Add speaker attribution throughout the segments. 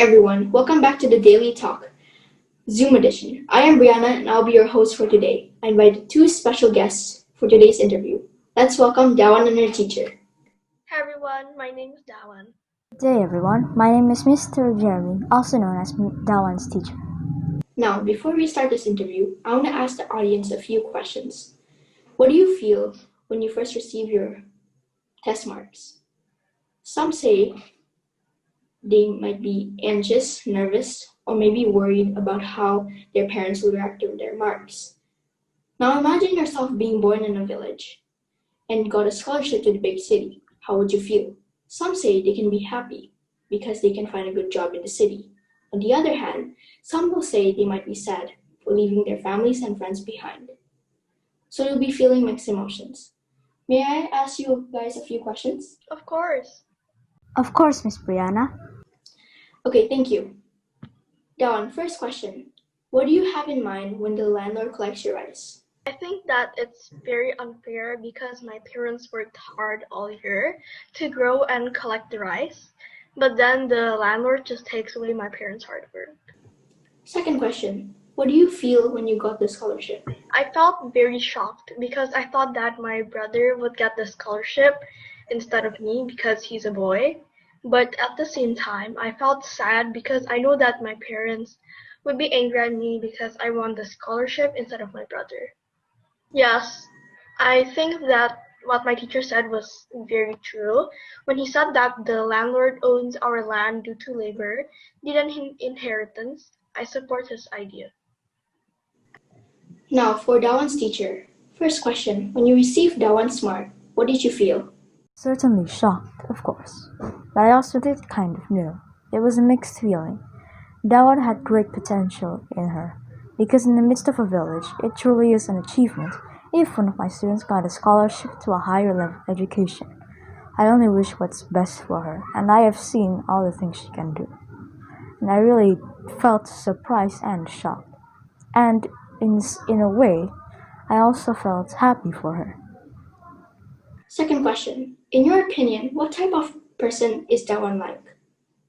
Speaker 1: everyone, welcome back to the Daily Talk, Zoom edition. I am Brianna and I'll be your host for today. I invited two special guests for today's interview. Let's welcome Dawan and her teacher.
Speaker 2: Hi everyone, my name is Dawan.
Speaker 3: Good day everyone, my name is Mr. Jeremy, also known as Dawan's teacher.
Speaker 1: Now, before we start this interview, I want to ask the audience a few questions. What do you feel when you first receive your test marks? Some say they might be anxious, nervous, or maybe worried about how their parents will react to their marks. Now imagine yourself being born in a village and got a scholarship to the big city. How would you feel? Some say they can be happy because they can find a good job in the city. On the other hand, some will say they might be sad for leaving their families and friends behind. So you'll be feeling mixed emotions. May I ask you guys a few questions?
Speaker 2: Of course.
Speaker 3: Of course, Miss Brianna.
Speaker 1: Okay, thank you. Dawn, first question. What do you have in mind when the landlord collects your rice?
Speaker 2: I think that it's very unfair because my parents worked hard all year to grow and collect the rice, but then the landlord just takes away my parents' hard work.
Speaker 1: Second question. What do you feel when you got the scholarship?
Speaker 2: I felt very shocked because I thought that my brother would get the scholarship instead of me because he's a boy. But at the same time, I felt sad because I know that my parents would be angry at me because I won the scholarship instead of my brother. Yes, I think that what my teacher said was very true. When he said that the landlord owns our land due to labor, didn't inheritance, I support his idea.
Speaker 1: Now, for Dawan's teacher. First question. When you received Dawan's mark, what did you feel?
Speaker 3: Certainly shocked, of course, but I also did kind of knew. It was a mixed feeling. Dawan had great potential in her, because in the midst of a village, it truly is an achievement if one of my students got a scholarship to a higher level education. I only wish what's best for her, and I have seen all the things she can do. And I really felt surprised and shocked. And in a way, I also felt happy for her.
Speaker 1: Second question. In your opinion, what type of person is Dawan like?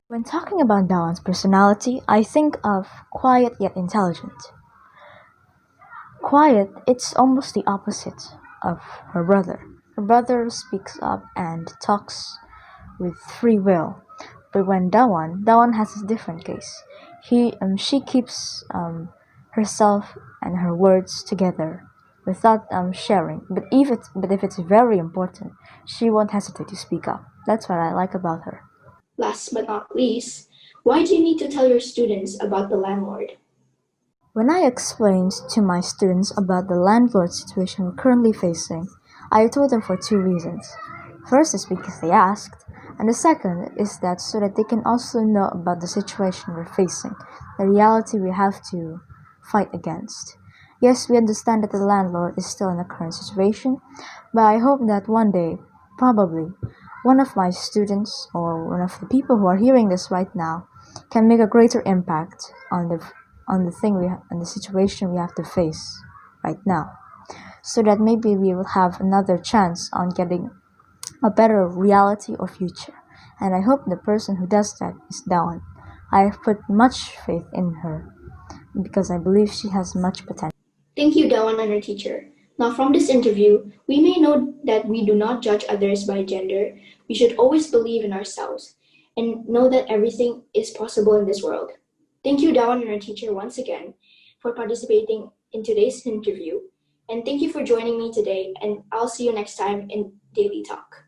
Speaker 3: When talking about Dawan's personality, I think of quiet yet intelligent. Quiet, it's almost the opposite of her brother. Her brother speaks up and talks with free will. But when Dawan has a different case. She keeps herself and her words together without sharing. But if it's very important, she won't hesitate to speak up. That's what I like about her.
Speaker 1: Last but not least, why do you need to tell your students about the landlord?
Speaker 3: When I explained to my students about the landlord situation we're currently facing, I told them for two reasons. First is because they asked, and the second is that so that they can also know about the situation we're facing, the reality we have to fight against. Yes, we understand that the landlord is still in the current situation, but I hope that one day, probably, one of my students or one of the people who are hearing this right now can make a greater impact on the situation we have to face right now, so that maybe we will have another chance on getting a better reality or future. And I hope the person who does that is Dawan. I have put much faith in her because I believe she has much potential.
Speaker 1: Thank you, Dawan and her teacher. Now, from this interview, we may know that we do not judge others by gender. We should always believe in ourselves and know that everything is possible in this world. Thank you, Dawan and her teacher, once again for participating in today's interview. And thank you for joining me today, and I'll see you next time in Daily Talk.